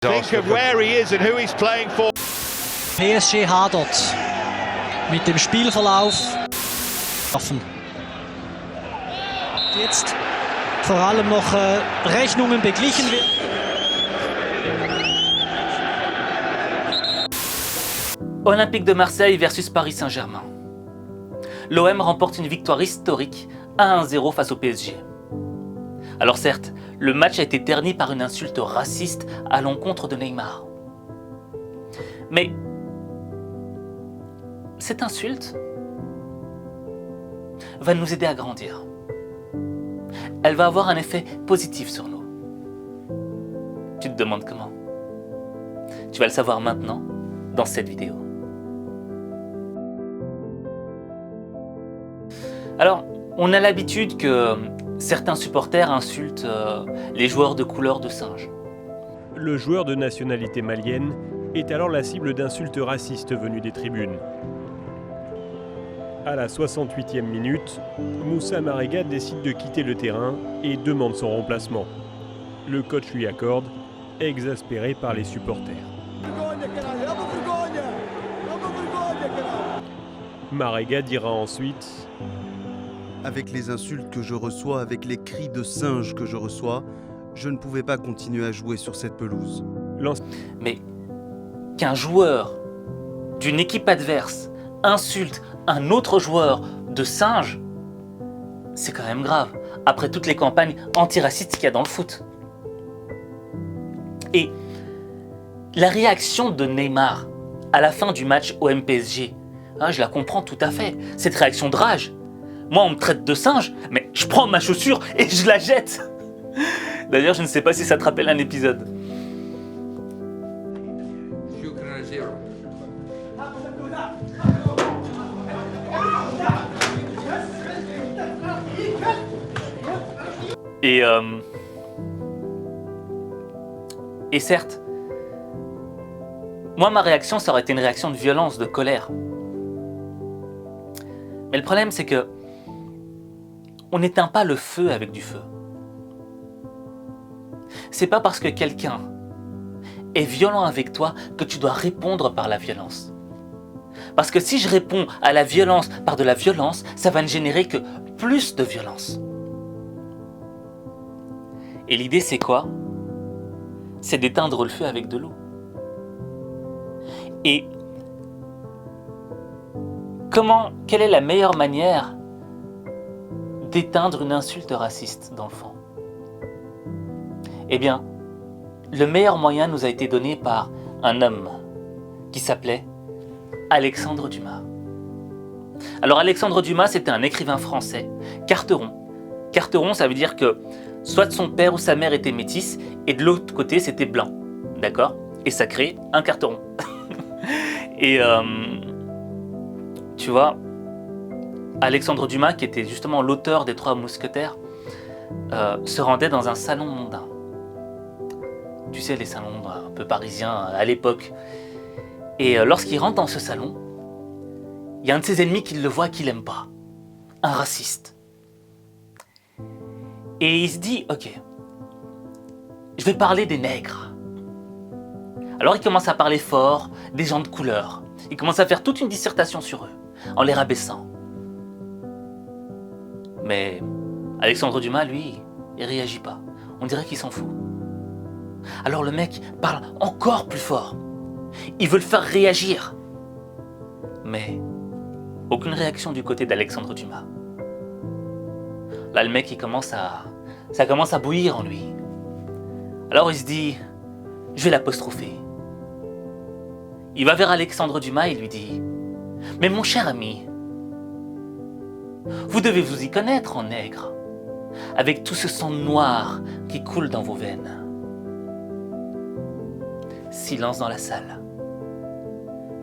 Think of where he is and who he's playing for. PSG hadert mit dem Spielverlauf. Jetzt vor allem noch Rechnungen beglichen werden. Olympique de Marseille versus Paris Saint-Germain. L'OM remporte une victoire historique 1-0 face au PSG. Alors certes, le match a été terni par une insulte raciste à l'encontre de Neymar. Mais cette insulte va nous aider à grandir. Elle va avoir un effet positif sur nous. Tu te demandes comment? Tu vas le savoir maintenant dans cette vidéo. Alors, on a l'habitude que certains supporters insultent les joueurs de couleur de singe. Le joueur de nationalité malienne est alors la cible d'insultes racistes venues des tribunes. À la 68e minute, Moussa Marega décide de quitter le terrain et demande son remplacement. Le coach lui accorde, exaspéré par les supporters. Marega dira ensuite: avec les insultes que je reçois, avec les cris de singe que je reçois, je ne pouvais pas continuer à jouer sur cette pelouse. Mais qu'un joueur d'une équipe adverse insulte un autre joueur de singe, c'est quand même grave, après toutes les campagnes antiracistes qu'il y a dans le foot. Et la réaction de Neymar à la fin du match OM-PSG, je la comprends tout à fait, cette réaction de rage. Moi, on me traite de singe, mais je prends ma chaussure et je la jette. D'ailleurs, je ne sais pas si ça te rappelle un épisode. Et certes, moi, ma réaction, ça aurait été une réaction de violence, de colère. Mais le problème, c'est que on n'éteint pas le feu avec du feu. C'est pas parce que quelqu'un est violent avec toi que tu dois répondre par la violence. Parce que si je réponds à la violence par de la violence, ça va ne générer que plus de violence. Et l'idée, c'est quoi? C'est d'éteindre le feu avec de l'eau. Et quelle est la meilleure manière d'éteindre une insulte raciste dans le fond? Eh bien, le meilleur moyen nous a été donné par un homme qui s'appelait Alexandre Dumas. Alors Alexandre Dumas, c'était un écrivain français, carteron. Carteron, ça veut dire que soit son père ou sa mère était métisse et de l'autre côté, c'était blanc. D'accord? Et ça crée un carteron. Et tu vois, Alexandre Dumas, qui était justement l'auteur des Trois Mousquetaires, se rendait dans un salon mondain. Tu sais, les salons un peu parisiens à l'époque. Et lorsqu'il rentre dans ce salon, il y a un de ses ennemis qui le voit, qu'il n'aime pas. Un raciste. Et il se dit, ok, je vais parler des nègres. Alors il commence à parler fort des gens de couleur. Il commence à faire toute une dissertation sur eux, en les rabaissant. Mais Alexandre Dumas, lui, il réagit pas. On dirait qu'il s'en fout. Alors le mec parle encore plus fort. Il veut le faire réagir. Mais aucune réaction du côté d'Alexandre Dumas. Là, le mec, ça commence à bouillir en lui. Alors il se dit, je vais l'apostropher. Il va vers Alexandre Dumas et lui dit, mais mon cher ami, vous devez vous y connaître en nègre, avec tout ce sang noir qui coule dans vos veines. Silence dans la salle.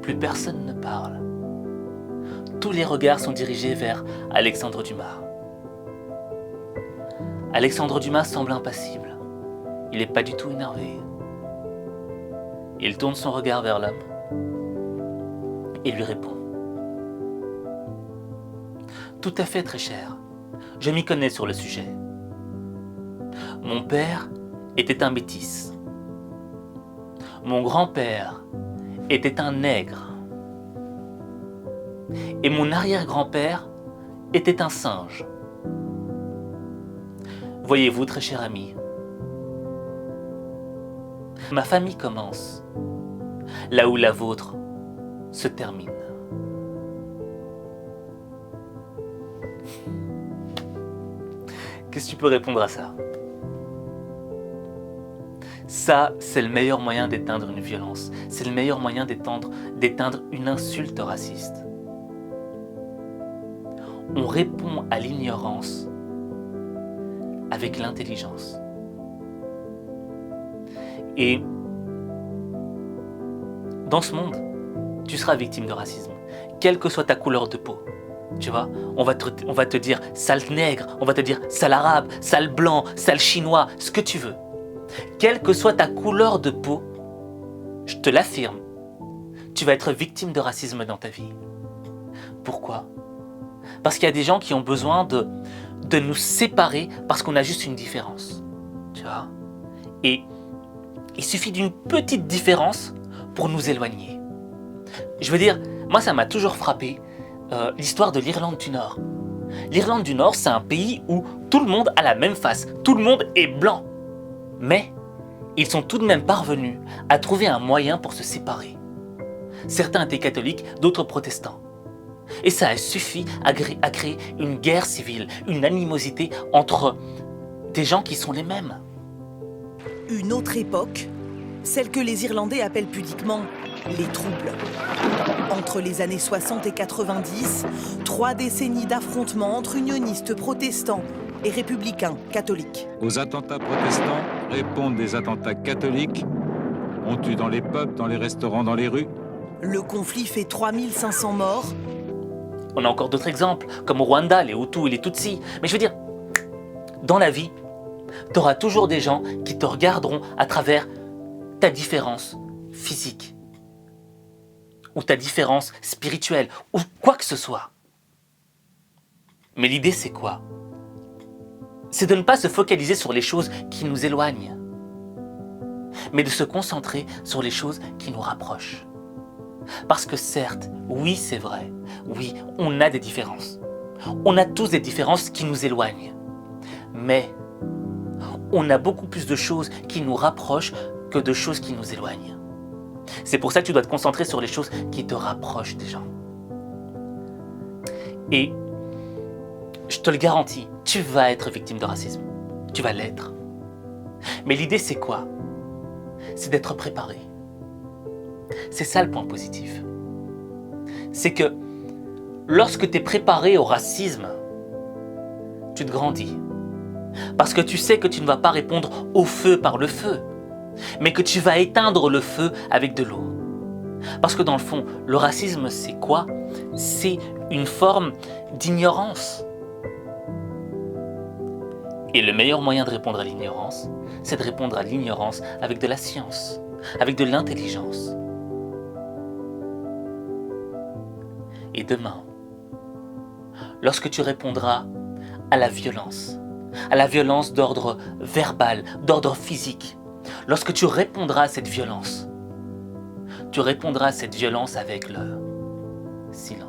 Plus personne ne parle. Tous les regards sont dirigés vers Alexandre Dumas. Alexandre Dumas semble impassible. Il n'est pas du tout énervé. Il tourne son regard vers l'homme et lui répond. Tout à fait, très cher. Je m'y connais sur le sujet. Mon père était un métis. Mon grand-père était un nègre. Et mon arrière-grand-père était un singe. Voyez-vous, très cher ami, ma famille commence là où la vôtre se termine. Qu'est-ce que tu peux répondre à ça? Ça, c'est le meilleur moyen d'éteindre une violence. C'est le meilleur moyen d'éteindre une insulte raciste. On répond à l'ignorance avec l'intelligence. Et dans ce monde, tu seras victime de racisme, quelle que soit ta couleur de peau. Tu vois, on va te dire sale nègre, on va te dire sale arabe, sale blanc, sale chinois, ce que tu veux. Quelle que soit ta couleur de peau, je te l'affirme, tu vas être victime de racisme dans ta vie. Pourquoi? Parce qu'il y a des gens qui ont besoin de nous séparer parce qu'on a juste une différence. Tu vois? Et il suffit d'une petite différence pour nous éloigner. Je veux dire, moi ça m'a toujours frappé l'histoire de l'Irlande du Nord. L'Irlande du Nord, c'est un pays où tout le monde a la même face, tout le monde est blanc. Mais ils sont tout de même parvenus à trouver un moyen pour se séparer. Certains étaient catholiques, d'autres protestants. Et ça a suffi à créer une guerre civile, une animosité entre des gens qui sont les mêmes. Une autre époque, celle que les Irlandais appellent pudiquement les troubles. Entre les années 60 et 90, 3 décennies d'affrontements entre unionistes protestants et républicains catholiques. Aux attentats protestants répondent des attentats catholiques. On tue dans les pubs, dans les restaurants, dans les rues. Le conflit fait 3500 morts. On a encore d'autres exemples, comme au Rwanda, les Hutus et les Tutsis. Mais je veux dire, dans la vie, tu auras toujours des gens qui te regarderont à travers ta différence physique, ou ta différence spirituelle, ou quoi que ce soit. Mais l'idée, c'est quoi? C'est de ne pas se focaliser sur les choses qui nous éloignent, mais de se concentrer sur les choses qui nous rapprochent. Parce que certes, oui, c'est vrai, oui, on a des différences. On a tous des différences qui nous éloignent. Mais on a beaucoup plus de choses qui nous rapprochent que de choses qui nous éloignent. C'est pour ça que tu dois te concentrer sur les choses qui te rapprochent des gens. Et je te le garantis, tu vas être victime de racisme. Tu vas l'être. Mais l'idée, c'est quoi? C'est d'être préparé. C'est ça le point positif. C'est que lorsque tu es préparé au racisme, tu te grandis. Parce que tu sais que tu ne vas pas répondre au feu par le feu, mais que tu vas éteindre le feu avec de l'eau. Parce que dans le fond, le racisme, c'est quoi? C'est une forme d'ignorance. Et le meilleur moyen de répondre à l'ignorance, c'est de répondre à l'ignorance avec de la science, avec de l'intelligence. Et demain, lorsque tu répondras à la violence d'ordre verbal, d'ordre physique, lorsque tu répondras à cette violence, tu répondras à cette violence avec le silence.